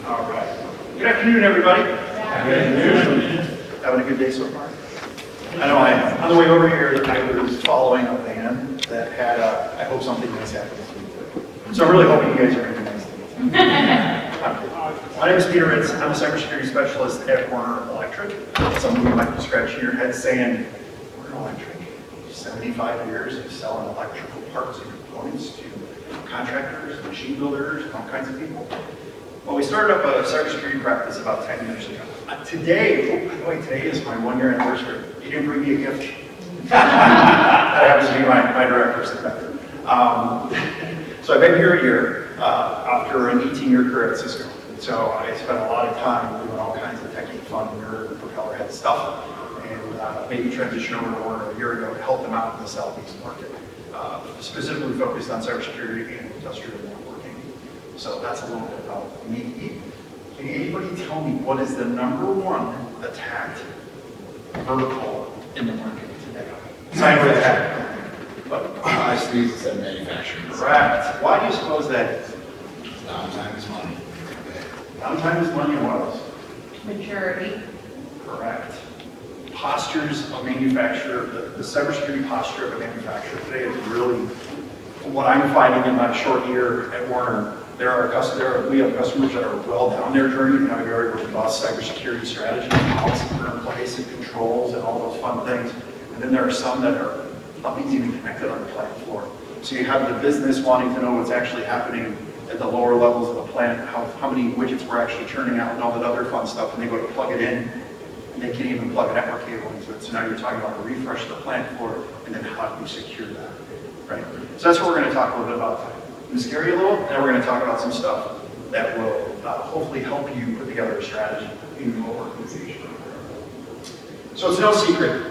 All right. Good afternoon, everybody. Good afternoon. Having a good day so far? I know on the way over here, I was following a van that had I hope something nice happens to me. So I'm really hoping you guys are going to be nice to me. My name is Peter Ritz. I'm a cybersecurity specialist at Werner Electric. Some of you might be scratching your head saying, Werner Electric, 75 years of selling electrical parts and components to contractors, machine builders, and all kinds of people. Well, we started up a cybersecurity practice about 10 years ago. Today, by the way, today is my 1-year anniversary. You didn't bring me a gift. That happens to be my director's secretary. So I've been here a year after an 18-year career at Cisco. So I spent a lot of time doing all kinds of techie fun, nerd, propeller head stuff, and made the transition over to Werner a year ago to help them out in the Southeast market, specifically focused on cybersecurity and industrial networking. So that's a little bit about me. Can anybody tell me what is the #1 attacked vertical in the market today? Cyber attack. But ISPs and manufacturing. correct. Why do you suppose that is? Downtime is money. Downtime is money and what else? Maturity. Correct. Postures of manufacturer, the cybersecurity posture of a manufacturer today is really what I'm finding in my short year at Werner. We have customers that are well down their journey and have a very robust cybersecurity strategy, policies are in place and controls and all those fun things. And then there are some that are nothing's even connected on the plant floor. So you have the business wanting to know what's actually happening at the lower levels of the plant, how many widgets we're actually churning out and all that other fun stuff, and they go to plug it in, and they can't even plug a network cable into it. So now you're talking about a refresh of the plant floor, and then how do you secure that, right? So that's what we're going to talk a little bit about. I'm scare you a little, and we're going to talk about some stuff that will hopefully help you put together a strategy in your organization. So it's no secret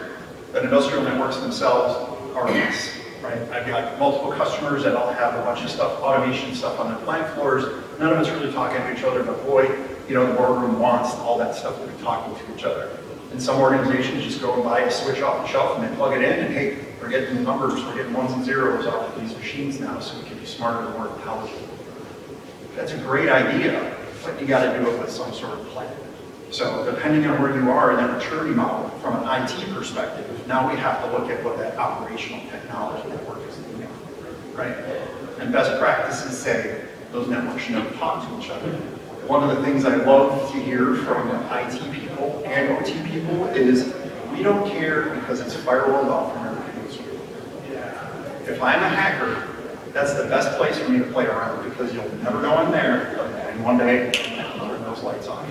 that industrial networks themselves are a mess, right? I've got multiple customers that all have a bunch of stuff, automation stuff on their plant floors. None of us really talking to each other, but boy, you know, the boardroom wants all that stuff to be talking to each other. And some organizations just go and buy a switch off the shelf and they plug it in, and hey, we're getting the numbers, we're getting ones and zeros off of these machines now, so we can be smarter and more intelligent. That's a great idea, but you got to do it with some sort of plan. So depending on where you are in that maturity model, from an IT perspective, now we have to look at what that operational technology network is doing, right? And best practices say those networks should never talk to each other. One of the things I love to hear from IT people and OT people is, we don't care because it's firewalled off from everything else. If I'm a hacker, that's the best place for me to play around, because you'll never know I'm there, and one day, I'll turn those lights on.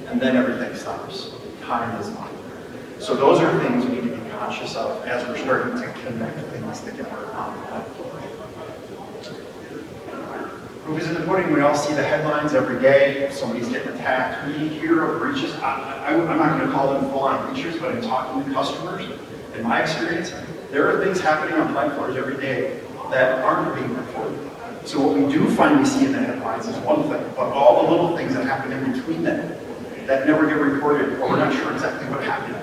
And then everything stops. Time is money. So those are things we need to be conscious of as we're starting to connect things together on the platform. Proof is in the pudding. We all see the headlines every day. If somebody's getting attacked, we hear of breaches. I'm not going to call them full-on breaches, but in talking to customers, in my experience, there are things happening on plant floors every day that aren't being reported. So what we do finally see in the headlines is one thing, but all the little things that happen in between them that never get reported, or we're not sure exactly what happened.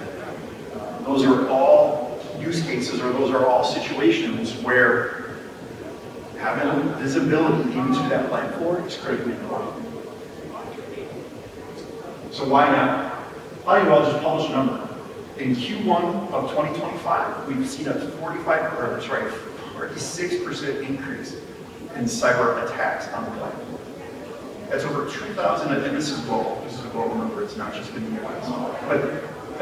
Those are all use cases, or those are all situations where having visibility into that plant floor is critically important. So why not? Well, just publish a number. In Q1 of 2025, we've seen a 46% increase in cyber attacks on the plant floor. That's over 2,000, and this is global. This is a global number. It's not just in the US. But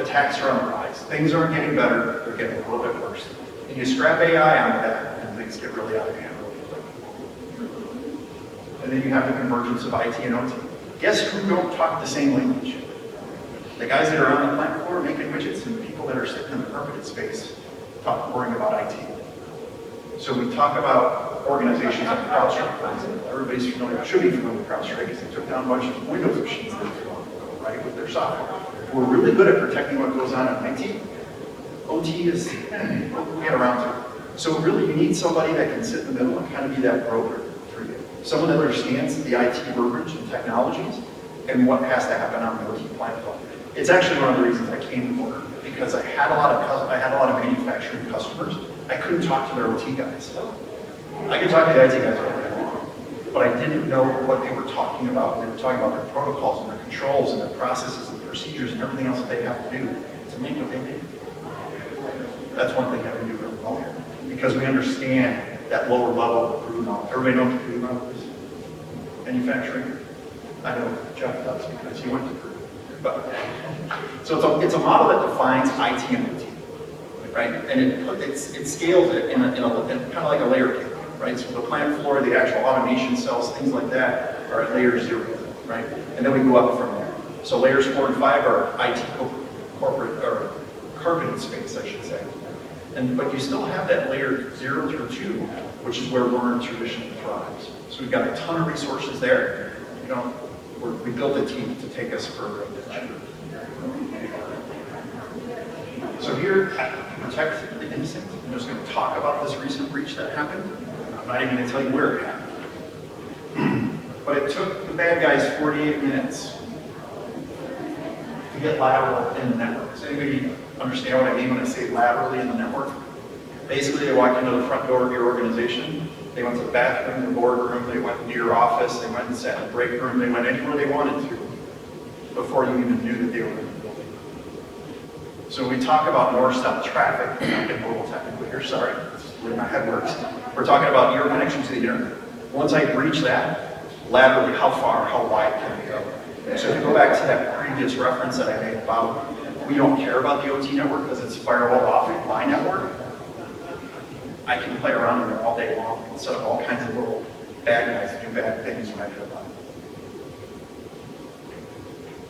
attacks are on the rise. Things aren't getting better. They're getting a little bit worse. And you strap AI onto that, and things get really out of hand. And then you have the convergence of IT and OT. Guess who don't talk the same language? The guys that are on the plant floor making widgets, and the people that are sitting in the permitted space worrying about IT. So we talk about organizations like CrowdStrike, for example. Everybody's familiar, should be familiar with CrowdStrike, because they took down a bunch of Windows machines that were long ago, right, with their software. We're really good at protecting what goes on in IT. OT is, we'll get around to it. So really, you need somebody that can sit in the middle and kind of be that broker for you. Someone that understands the IT verbiage and technologies and what has to happen on the OT platform. It's actually one of the reasons I came to Werner, because I had a lot of manufacturing customers. I couldn't talk to their OT guys. I could talk to the IT guys all day long, but I didn't know what they were talking about. They were talking about their protocols and their controls and their processes and procedures and everything else that they have to do to make what they do. That's one thing that we do really well here, because we understand that lower level of Purdue knowledge. Everybody know what Purdue knowledge is? Manufacturing? I know Jeff does because he went to Purdue. But, so it's a model that defines IT and OT, right? And it scales it in kind of like a layer cake, right? So the plant floor, the actual automation cells, things like that are at layer 0, right? And then we go up from there. So layers 4 and 5 are IT corporate or carpeted space, I should say. But you still have that layer 0 through 2, which is where Werner traditionally thrives. So we've got a ton of resources there. You know, we built a team to take us further in the future. So here at Protect the Innocent, I'm just going to talk about this recent breach that happened. I'm not even going to tell you where it happened. But it took the bad guys 48 minutes to get lateral in the network. Does anybody understand what I mean when I say laterally in the network? Basically, they walked into the front door of your organization. They went to the bathroom, the boardroom, they went into your office, they went and sat in the break room, they went anywhere they wanted to before you even knew that they were in the building. So we talk about north-south traffic. I'm not getting a little technical here, sorry. This is the way my head works. We're talking about your connection to the internet. Once I breach that, laterally, how far, how wide can we go? So if you go back to that previous reference that I made about we don't care about the OT network because it's firewall off my network, I can play around in there all day long and set up all kinds of little bad guys that do bad things when I do it.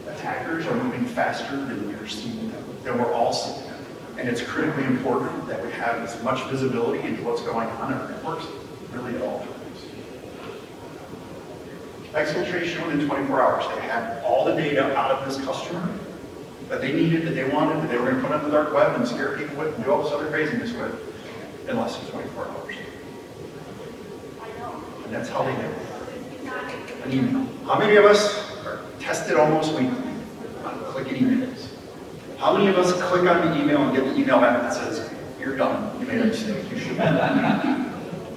Attackers are moving faster than we're seeing them, than we're all seeing them. And it's critically important that we have as much visibility into what's going on in our networks, really at all times. Exfiltration within 24 hours. They had all the data out of this customer that they needed, that they wanted, that they were going to put on the dark web and scare people with and do all this other craziness with in less than 24 hours. And that's how they did it. An email. How many of us are tested almost weekly on clicking emails? How many of us click on the email and get the email back that says, you're done, you made a mistake, you shouldn't have done that?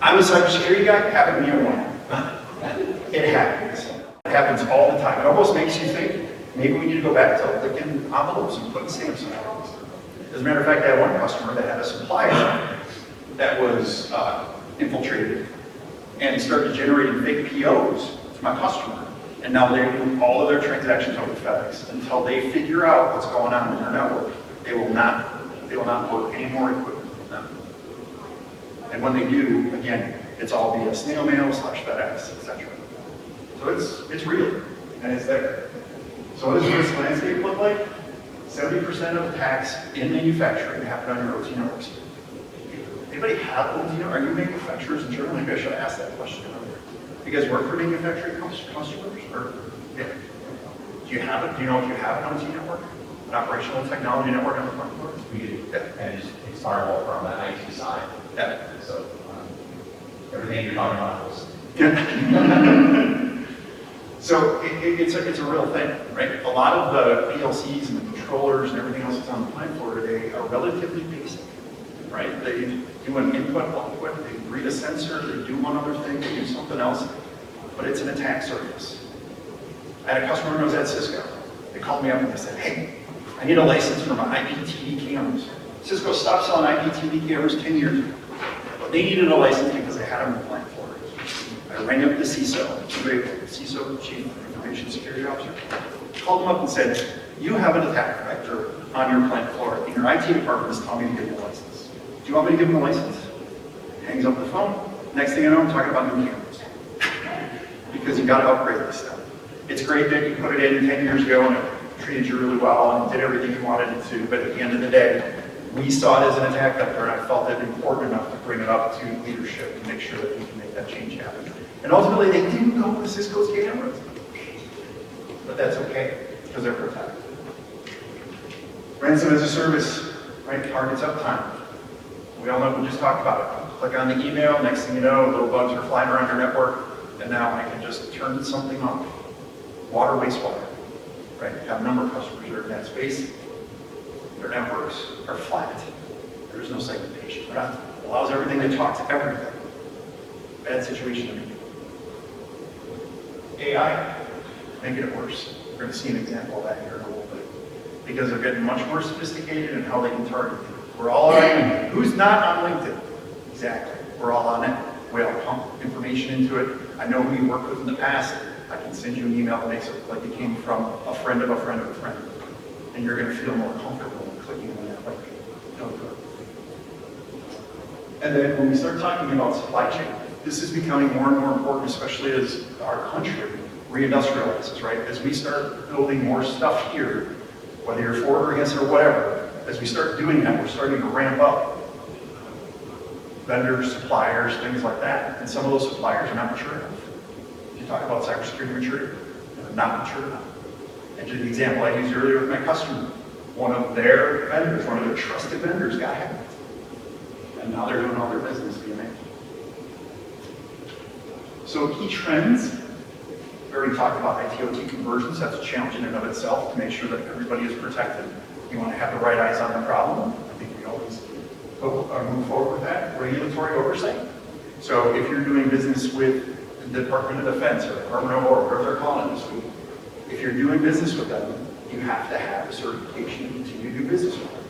I'm a cybersecurity guy, happened to me at one. It happens. It happens all the time. It almost makes you think, maybe we need to go back to licking envelopes and putting stamps on it. As a matter of fact, I had one customer that had a supplier that was infiltrated and started generating fake POs to my customer. And now they're doing all of their transactions over FedEx until they figure out what's going on in their network. They will not work any more equipment with them. And when they do, again, it's all via snail mail / FedEx, etc. So it's real and it's there. So what does this landscape look like? 70% of attacks in manufacturing happen on your OT networks. Anybody have OT? Are you manufacturers in general? Maybe I should ask that question earlier. You guys work for manufacturing customers? Or, yeah. Do you know if you have an OT network? An operational technology network on the front floor? We do. Yeah. And it's firewall from the IT side. Yeah. So everything you're talking about is. Yeah. So it's a real thing, right? A lot of the PLCs and the controllers and everything else that's on the plant floor today are relatively basic, right? They do an input, output, they read a sensor, they do one other thing, they do something else, but it's an attack surface. I had a customer who was at Cisco. They called me up and they said, hey, I need a license for my IPTV cameras. Cisco stopped selling IPTV cameras 10 years ago, but they needed a license because they had them on the plant floor. I rang up the CISO, CISO, Chief Information Security Officer, called him up and said, you have an attack vector on your plant floor, and your IT department is telling me to give him a license. Do you want me to give him a license? Hangs up the phone. Next thing I know, I'm talking about new cameras. Because you got to upgrade this stuff. It's great that you put it in 10 years ago and it treated you really well and did everything you wanted it to, but at the end of the day, we saw it as an attack vector, and I felt it important enough to bring it up to leadership to make sure that we can make that change happen. And ultimately, they didn't go with Cisco's cameras. But that's okay, because they're protected. Ransom as a service, right? Targets uptime. We all know, we just talked about it. Click on the email, next thing you know, little bugs are flying around your network, and now I can just turn something off. Water, wastewater, right? You have a number of customers that are in that space. Their networks are flat. There's no segmentation. It allows everything to talk to everything. Bad situation to me. AI, making it worse. We're going to see an example of that here in a little bit. Because they're getting much more sophisticated in how they can target you. We're all on, who's not on LinkedIn? Exactly. We're all on it. We all pump information into it. I know who you worked with in the past. I can send you an email that makes it look like it came from a friend of a friend of a friend. And you're going to feel more comfortable in clicking on that link. Don't do it. And then when we start talking about supply chain, this is becoming more and more important, especially as our country reindustrializes, right? As we start building more stuff here, whether you're for or against it or whatever, as we start doing that, we're starting to ramp up vendors, suppliers, things like that. And some of those suppliers are not mature enough. If you talk about cybersecurity maturity, they're not mature enough. And to the example I used earlier with my customer, one of their vendors, one of their trusted vendors got hacked. And now they're doing all their business via mail. So key trends, we already talked about IT/OT conversions. That's a challenge in and of itself to make sure that everybody is protected. You want to have the right eyes on the problem. I think we always move forward with that. Regulatory oversight. So if you're doing business with the Department of Defense or Department of War, whatever they're calling it this week, if you're doing business with them, you have to have a certification to continue to do business with them.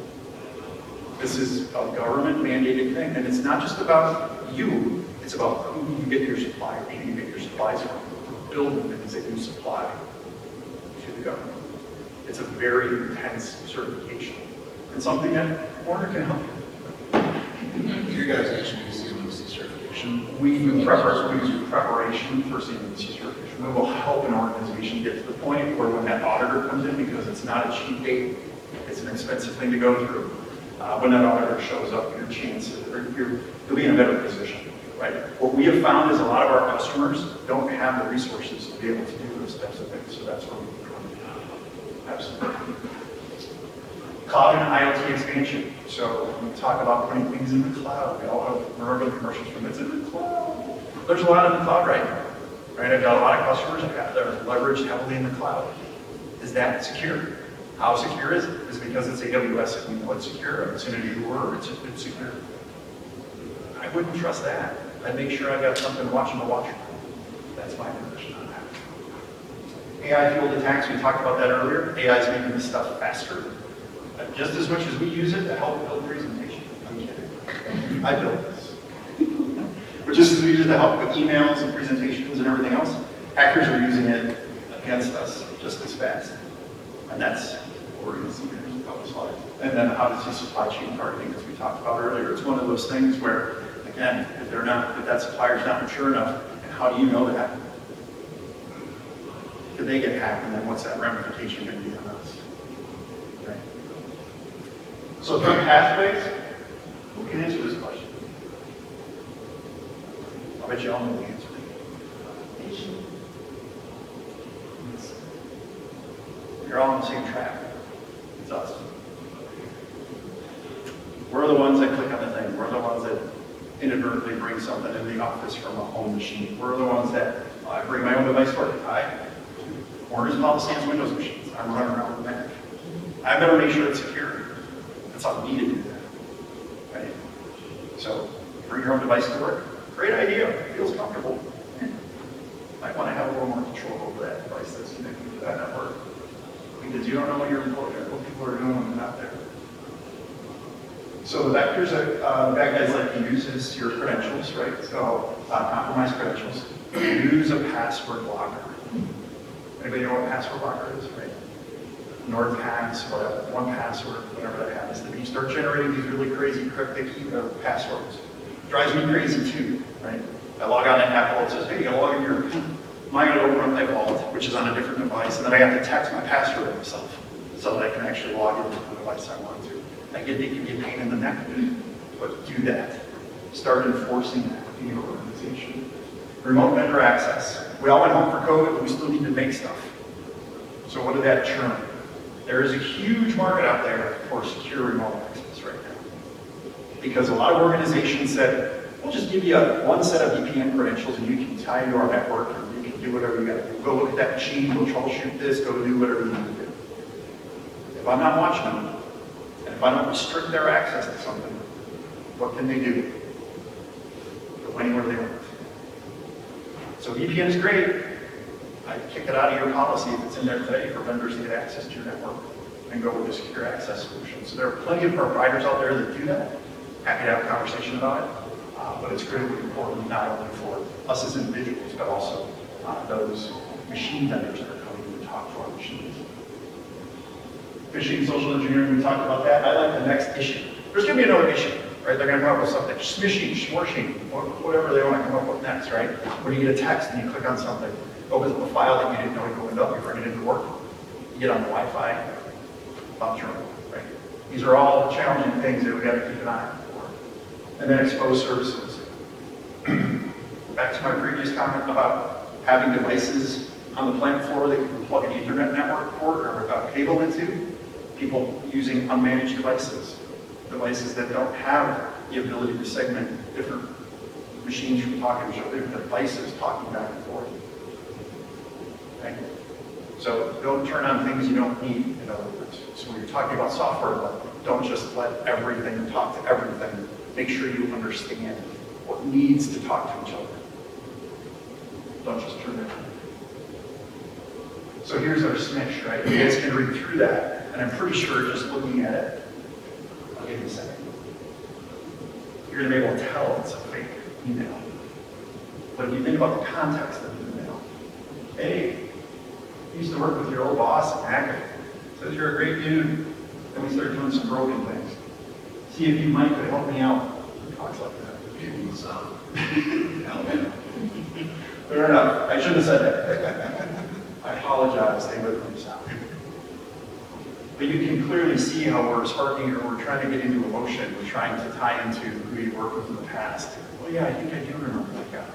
This is a government mandated thing, and it's not just about you, it's about who you get your suppliers, who you get your supplies from, building things that you supply to the government. It's a very intense certification, and something that Werner can help you. You guys actually use the CMMC certification. We do preparation for CMMC certification. We will help an organization get to the point where when that auditor comes in, because it's not a cheap date, it's an expensive thing to go through. When that auditor shows up, your chances, you'll be in a better position, right? What we have found is a lot of our customers don't have the resources to be able to do those types of things, so that's where we come in. Absolutely. Cloud and IoT expansion. So when we talk about putting things in the cloud, we all have, remember the commercials from it's in the cloud. There's a lot in the cloud right now, right? I've got a lot of customers that are leveraged heavily in the cloud. Is that secure? How secure is it? Is it because it's AWS and we know it's secure, or it's in Azure, it's secure? I wouldn't trust that. I'd make sure I've got something watching the watcher. That's my position on that. AI-fueled attacks, we talked about that earlier. AI is making this stuff faster. Just as much as we use it to help build presentations. I'm kidding. I built this. But just as we use it to help with emails and presentations and everything else, hackers are using it against us just as fast. And that's what we're going to see here in a couple slides. And then obviously supply chain targeting, as we talked about earlier. It's one of those things where, again, if that supplier's not mature enough, and how do you know that? Could they get hacked, and then what's that ramification going to be on us? Okay. So threat pathways, who can answer this question? I'll bet you all know the answer. You're all on the same track. It's us. We're the ones that click on the thing. We're the ones that inadvertently bring something in the office from a home machine. We're the ones that I bring my own device to work. Werner's policy has Windows machines. I'm running around with Mac. I better make sure it's secure. That's on me to do that. Right? So bring your own device to work. Great idea. Feels comfortable. Might want to have a little more control over that device that's connected to that network. Because you don't know what what people are doing when they're not there. So the vectors that bad guys like to use is your credentials, right? So compromised credentials. Use a password blocker. Anybody know what password blocker is, right? NordPass or 1Password, whatever that happens to be. Start generating these really crazy cryptic passwords. Drives me crazy too, right? I log on to Apple, it says, hey, you log in your I'm going to open up my vault, which is on a different device, and then I have to text my password to myself so that I can actually log into the device I want to. I get it can be a pain in the neck, but do that. Start enforcing that in your organization. Remote vendor access. We all went home for COVID, but we still need to make stuff. So what did that churn? There is a huge market out there for secure remote access right now. Because a lot of organizations said, we'll just give you one set of VPN credentials and you can tie into our network and you can do whatever you got to do. Go look at that machine, go troubleshoot this, go do whatever you need to do. If I'm not watching them, and if I don't restrict their access to something, what can they do? Go anywhere they want. So VPN is great. I'd kick it out of your policy if it's in there today for vendors to get access to your network and go with a secure access solution. So there are plenty of providers out there that do that. Happy to have a conversation about it. But it's critically important not only for us as individuals, but also those machine vendors that are coming to talk to our machines. Phishing, social engineering, we talked about that. I like the next issue. There's going to be another issue, right? They're going to come up with something, smishing, smorshing, whatever they want to come up with next, right? When you get a text and you click on something, opens up a file that you didn't know you opened up, you bring it into work, you get on the Wi-Fi, bounce your own, right? These are all challenging things that we got to keep an eye on for. And then exposed services. Back to my previous comment about having devices on the plant floor that you can plug an Ethernet network port or a cable into. People using unmanaged devices that don't have the ability to segment different machines from talking to each other, different devices talking back and forth. Okay? So don't turn on things you don't need, in other words. So when you're talking about software, don't just let everything talk to everything. Make sure you understand what needs to talk to each other. Don't just turn it on. So here's our smish, right? You guys can read through that, and I'm pretty sure just looking at it, I'll give you a second. You're going to be able to tell it's a fake email. But if you think about the context of the email, hey, you used to work with your old boss at Hackett. Says you're a great dude. Then we started doing some broken things. See if you might could help me out. Who talks like that? Give me some. Fair enough. I shouldn't have said that. I apologize. They would have sound. But you can clearly see how we're sparking or we're trying to get into emotion. We're trying to tie into who you worked with in the past. Well, yeah, I think I do remember that guy.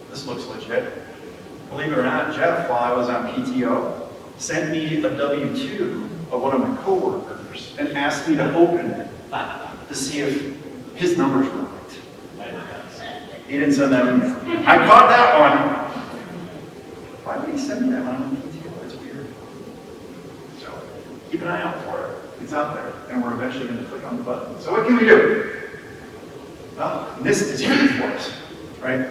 This looks legit. Believe it or not, Jeff, while I was on PTO, sent me a W-2 of one of my coworkers and asked me to open it to see if his numbers were right. He didn't send that email. I caught that one. Why would he send me that one on PTO? It's weird. So keep an eye out for it. It's out there, and we're eventually going to click on the button. So what can we do? Well, NIST is huge for us, right?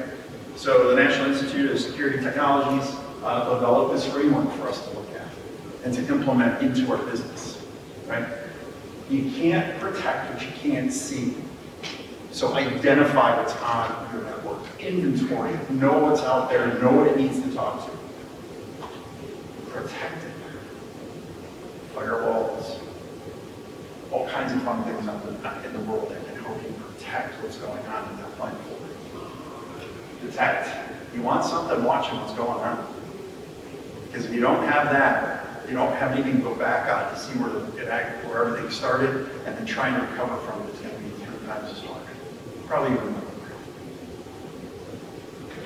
So the National Institute of Security Technologies developed this framework for us to look at and to implement into our business, right? You can't protect what you can't see. So identify what's on your network, inventory, know what's out there, know what it needs to talk to. Protect it. Firewalls, all kinds of fun things out in the world that can help you protect what's going on in that plant floor. Detect. You want something, watching what's going on. Because if you don't have that, you don't have anything to go back on to see where everything started, and then trying to recover from it is going to be 3 times as hard. Probably even more.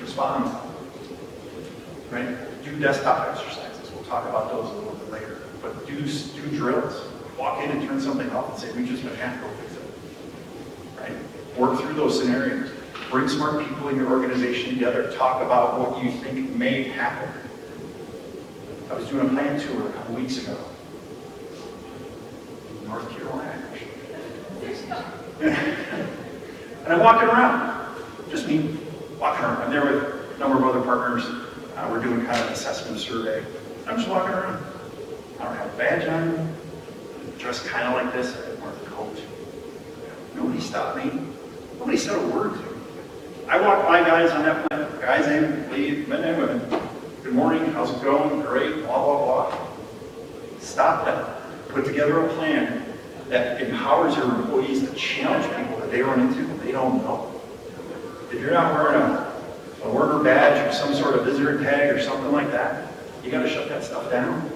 Respond. Right? Do desktop exercises. We'll talk about those a little bit later. But do drills. Walk in and turn something off and say, we just have to go fix it. Right? Work through those scenarios. Bring smart people in your organization together. Talk about what you think may happen. I was doing a plant tour a couple weeks ago. North Carolina, actually. And I'm walking around. Just me, walking around. I'm there with a number of other partners. We're doing kind of an assessment survey. I'm just walking around. I don't have a badge on. I'm dressed kind of like this. I wear the coat. Nobody stopped me. Nobody said a word to me. I walk by guys on that plant, guys and ladies, men and women. Good morning, how's it going? Great, blah, blah, blah. Stop them. Put together a plan that empowers your employees to challenge people that they run into that they don't know. If you're not wearing a Werner badge or some sort of visitor tag or something like that, you got to shut that stuff down.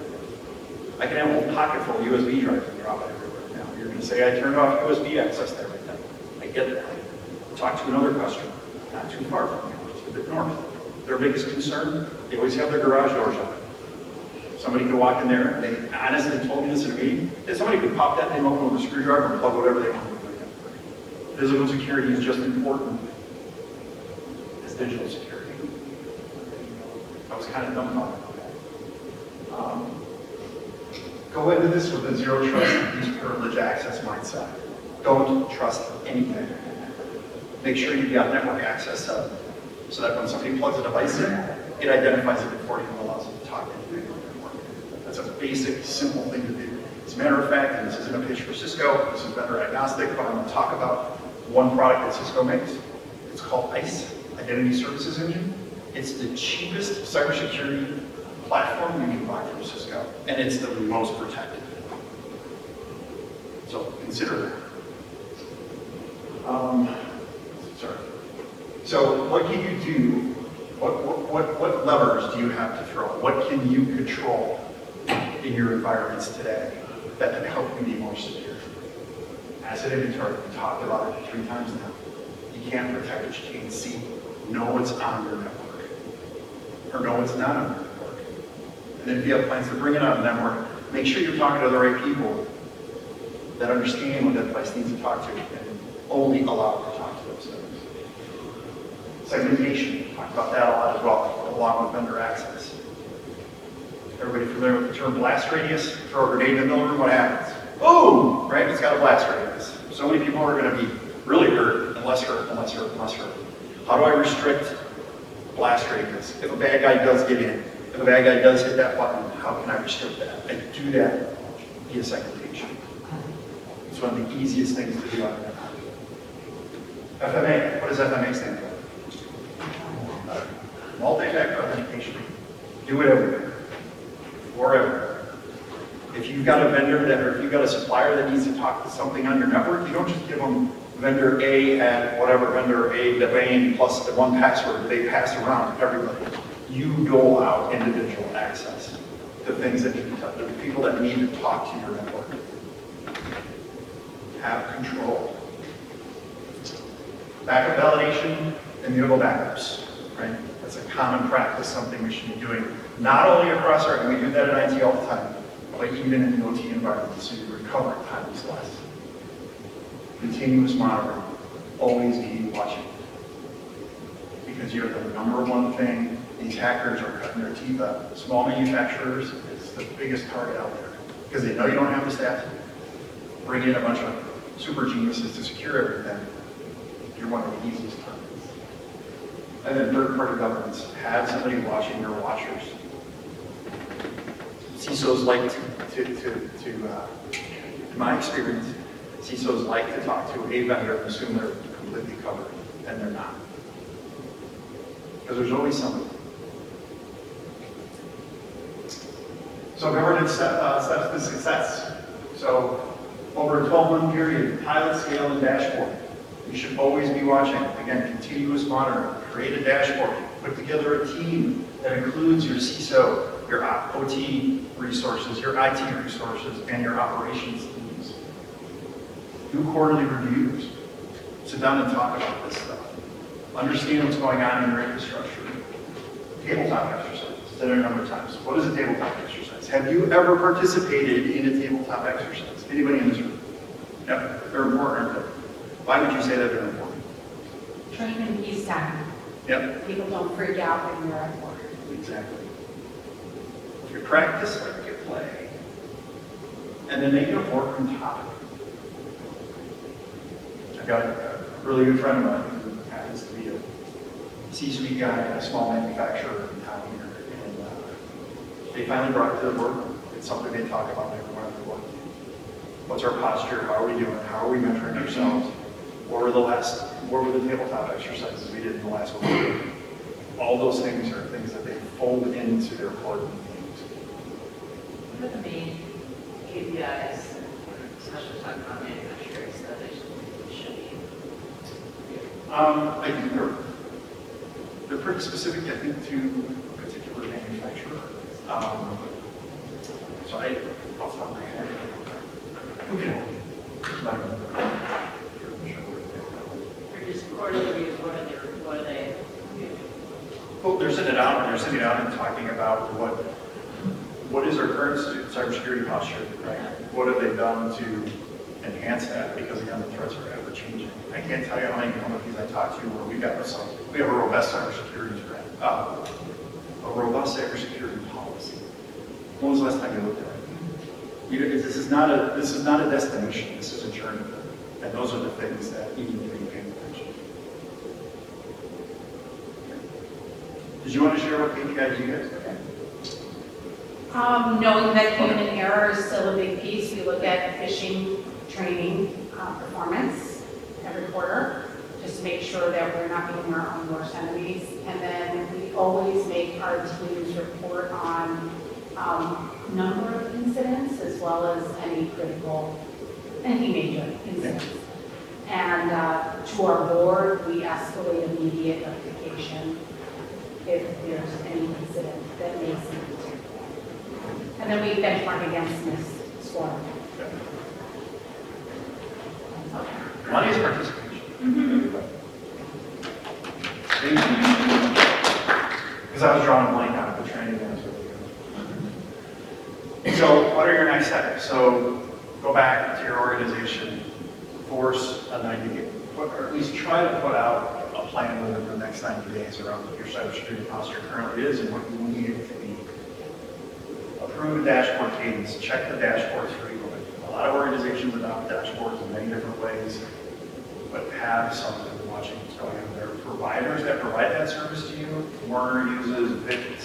I can have a whole pocket full of USB drives and drop it everywhere now. You're going to say, I turned off USB access to everything. I get that. Talk to another customer, not too far from you, just a bit north. Their biggest concern, they always have their garage doors open. Somebody could walk in there, and they honestly told me this in a meeting, that somebody could pop that thing open with a screwdriver and plug whatever they want. Physical security is just important as digital security. I was kind of dumbfounded by that. Go into this with a zero trust and least privilege access mindset. Don't trust anything. Make sure you've got network access up so that when somebody plugs a device in, it identifies it before you and allows it to talk to anything on the network. That's a basic, simple thing to do. As a matter of fact, and this isn't a pitch for Cisco, this is vendor agnostic, but I'm going to talk about one product that Cisco makes. It's called ICE, Identity Services Engine. It's the cheapest cybersecurity platform you can buy from Cisco, and it's the most protected. So consider that. Sorry. So what can you do? What levers do you have to throw? What can you control in your environments today that can help you be more secure? Asset inventory, we talked about it 3 times now. You can't protect what you can't see. Know what's on your network, or know what's not on your network. And then if you have plans to bring it on the network, make sure you're talking to the right people that understand what that device needs to talk to, and only allow it to talk to those things. Segmentation, talked about that a lot as well, along with vendor access. Everybody familiar with the term blast radius? Throw a grenade in the middle of the room, what happens? Boom! Right? It's got a blast radius. So many people are going to be really hurt, and less hurt, and less hurt, and less hurt. How do I restrict blast radius? If a bad guy does get in, if a bad guy does hit that button, how can I restrict that? I do that via segmentation. It's one of the easiest things to do on the network. FMA, what does FMA stand for? Multi-factor authentication. Do it everywhere. Or everywhere. If you've got a vendor that, or if you've got a supplier that needs to talk to something on your network, you don't just give them vendor A at whatever vendor A domain plus the one password they pass around to everybody. You dole out individual access to things that need to talk, to the people that need to talk to your network. Have control. Backup validation, immutable backups, right? That's a common practice, something we should be doing, not only across our, and we do that in IT all the time, but even in the OT environment, so your recovery time is less. Continuous monitoring, always be watching. Because you're the number one thing these hackers are cutting their teeth on. Small manufacturers is the biggest target out there. Because they know you don't have the staff to bring in a bunch of super geniuses to secure everything. You're one of the easiest targets. And then third-party governance. Have somebody watching your watchers. CISOs like in my experience, CISOs like to talk to a vendor and assume they're completely covered, and they're not. Because there's always something. So governance steps to success. So over a 12-month period, pilot, scale, and dashboard. You should always be watching. Again, continuous monitoring. Create a dashboard. Put together a team that includes your CISO, your OT resources, your IT resources, and your operations teams. Do quarterly reviews. Sit down and talk about this stuff. Understand what's going on in your infrastructure. Tabletop exercises. Said it a number of times. What is a tabletop exercise? Have you ever participated in a tabletop exercise? Anybody in this room? Yep, they're important, aren't they? Why would you say that they're important? Training peacetime. Yep. People don't freak out when you're at work. Exactly. If you practice like you play, and then make it a boardroom topic. I've got a really good friend of mine who happens to be a C-suite guy at a small manufacturer in town here, and they finally brought it to the boardroom. It's something they talk about every one of the board. What's our posture? How are we doing? How are we measuring ourselves? What were the tabletop exercises we did in the last quarter? All those things are things that they fold into their board meetings. What are the main KPIs, especially talking about manufacturers, that they should be? I think they're pretty specific, I think, to a particular manufacturer. So off the top of my head, okay. Or just quarterly reviews, what are they? Well, they're sitting down and talking about what is our current cybersecurity posture, right? What have they done to enhance that? Because again, the threats are ever changing. I can't tell you how many companies I talk to where we have a robust cybersecurity a robust cybersecurity policy. When was the last time you looked at it? This is not a destination. This is a journey, and those are the things that you need to be paying attention to. Did you want to share what KPIs you guys look at? Knowing that human error is still a big piece, we look at phishing training performance every quarter, just to make sure that we're not being our own worst enemies. And then we always make our teams report on number of incidents as well as any major incidents. And to our board, we escalate immediate notification if there's any incident that may seem to. And then we benchmark against this score. Money is participation. Because I was drawing a blank out of the training. That was really good. So what are your next steps? So go back to your organization, force a 90-day, or at least try to put out a plan within the next 90 days around what your cybersecurity posture currently is and what you need it to be. Approve a dashboard cadence, check the dashboards frequently. A lot of organizations adopt dashboards in many different ways, but have something watching what's going on. There are providers that provide that service to you. Werner uses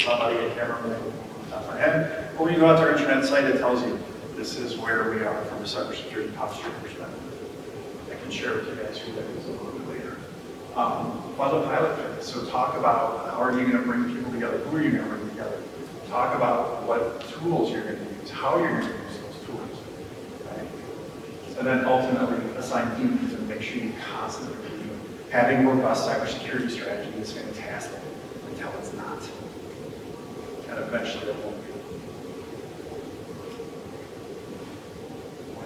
somebody, I can't remember the name off my head. But when you go out to our internet site, it tells you this is where we are from a cybersecurity posture perspective. I can share with you guys who that is a little bit later. Fund a pilot phase. So talk about how are you going to bring people together? Who are you going to bring together? Talk about what tools you're going to use, how you're going to use those tools. Right? And then ultimately assign duties and make sure you constantly review it. Having a robust cybersecurity strategy is fantastic until it's not. And eventually it won't be.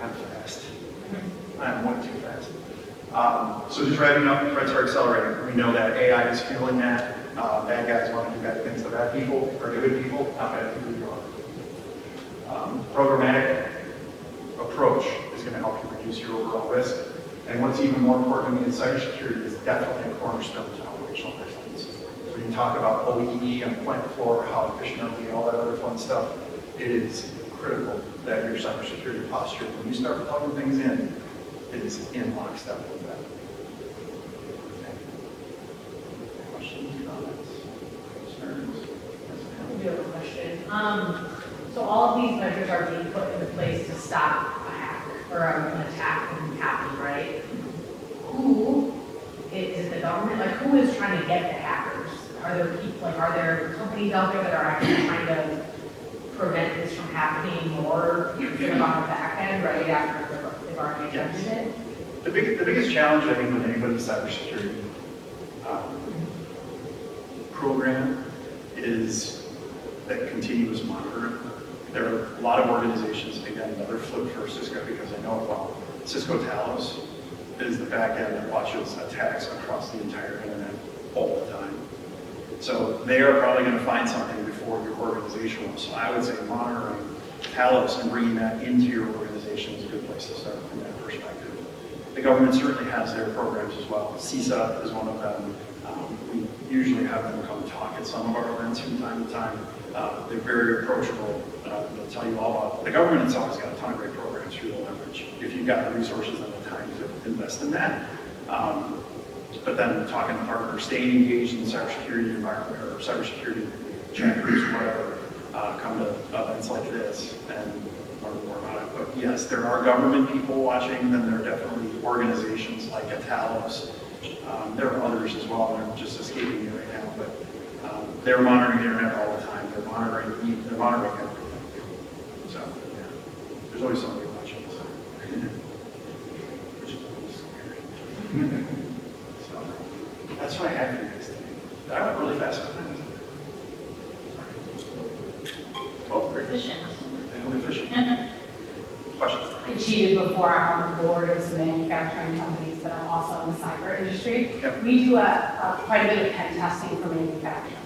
I'm fast. I'm way too fast. So just wrapping up, threats are accelerating. We know that AI is fueling that. Bad guys want to do bad things to bad people, or to good people, not bad people you are. Programmatic approach is going to help you reduce your overall risk. And what's even more important in cybersecurity is definitely a cornerstone to operational excellence. So you can talk about OEE on the plant floor, how efficient are we, all that other fun stuff. It is critical that your cybersecurity posture, when you start plugging things in, is in lockstep with that. Questions, comments, concerns? I do have a question. So all of these measures are being put into place to stop a hack or an attack from happening, right? Who is the government? Like, who is trying to get the hackers? Are there people, like, are there companies out there that are actually trying to prevent this from happening or on the back end right after they've already attempted it? The biggest challenge, I think, with anybody's cybersecurity program is that continuous monitoring. There are a lot of organizations, again, another flip for Cisco because I know it well. Cisco Talos is the back end that watches attacks across the entire internet all the time. So they are probably going to find something before your organization will. So I would say monitoring Talos and bringing that into your organization is a good place to start from that perspective. The government certainly has their programs as well. CISA is one of them. We usually have them come talk at some of our events from time to time. They're very approachable. They'll tell you all about the government itself has got a ton of great programs for you to leverage if you've got the resources and the time to invest in that. But then talking to partners, staying engaged in the cybersecurity environment or cybersecurity chat groups or whatever, come to events like this and learn more about it. But yes, there are government people watching, then there are definitely organizations like Talos. There are others as well, they're just escaping me right now, but they're monitoring the internet all the time. They're monitoring everything. So yeah, there's always somebody watching. So. Which is a little scary. So that's what I had for you guys today. I went really fast with that. Oh, great. Efficient. And efficient. Questions? I cheated before I'm on the board of some manufacturing companies, but I'm also in the cyber industry. Yep. We do quite a bit of pen testing for manufacturers.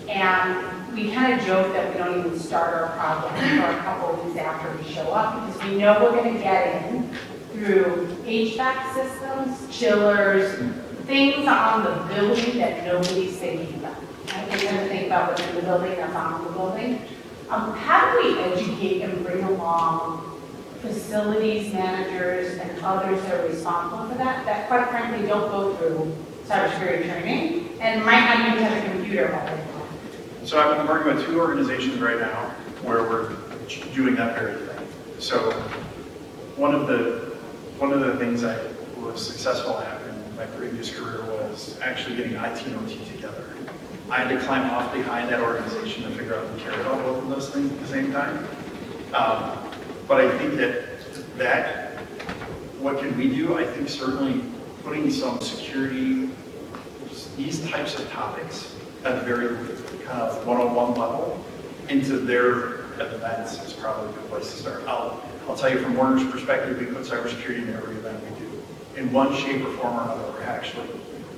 And we kind of joke that we don't even start our project for a couple of weeks after we show up because we know we're going to get in through HVAC systems, chillers, things on the building that nobody's thinking about. Right? They tend to think about what's in the building that's on the building. How do we educate and bring along facilities managers and others that are responsible for that quite frankly don't go through cybersecurity training and might not even have a computer all the time? So I'm working with 2 organizations right now where we're doing that very thing. So one of the things I was successful at in my previous career was actually getting IT and OT together. I had to climb off behind that organization to figure out and care about both of those things at the same time. But I think that what can we do? I think certainly putting some security, these types of topics at a very kind of one-on-one level into their events is probably a good place to start. I'll tell you from Werner's perspective, we put cybersecurity in every event we do. In one shape or form or another, we're actually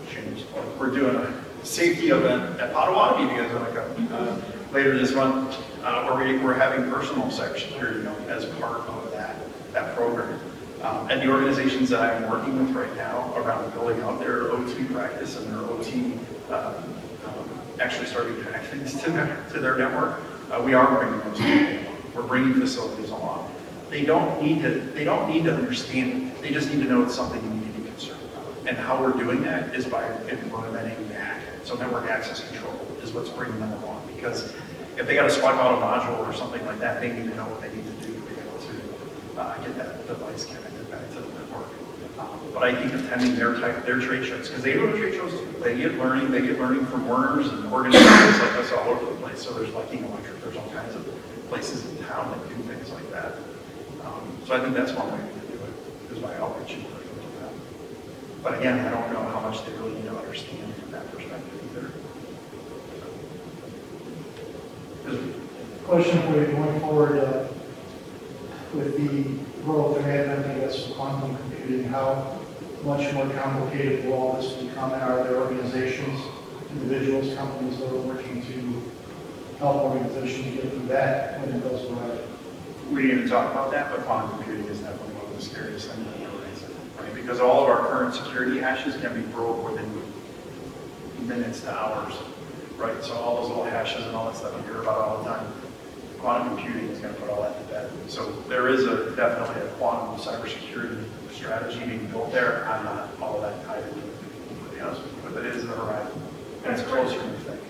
changed. Like we're doing a safety event at Potawatomi, if you guys want to come later this month, where we're having personal cybersecurity as part of that program. And the organizations that I'm working with right now around building out their OT practice and their OT actually starting to connect things to their network, we are bringing those people. We're bringing facilities along. They don't need to understand it. They just need to know it's something you need to be concerned about. And how we're doing that is by implementing that. So network access control is what's bringing them along. Because if they got to swap out a module or something like that, they need to know what they need to do to be able to get that device connected back to the network. But I think attending their trade shows, because they go to trade shows too. They get learning from Werners and organizations like us all over the place. So there's Viking Electric, there's all kinds of places in town that do things like that. So I think that's one way to do it, is by outreach and working with them. But again, I don't know how much they really need to understand from that perspective either. Question for you going forward, with the growth and advent, I guess, of quantum computing, how much more complicated will all this become? And are there organizations, individuals, companies that are working to help organizations get through that when it goes away? We didn't even talk about that, but quantum computing is definitely one of the scariest things in the horizon, right? Because all of our current security hashes can be broke within minutes to hours, right? So all those little hashes and all that stuff you hear about all the time, quantum computing is going to put all that to bed. So there is definitely a quantum cybersecurity strategy being built there. I'm not all that tied into it, to be honest with you, but it is in the horizon, and it's closer than you think.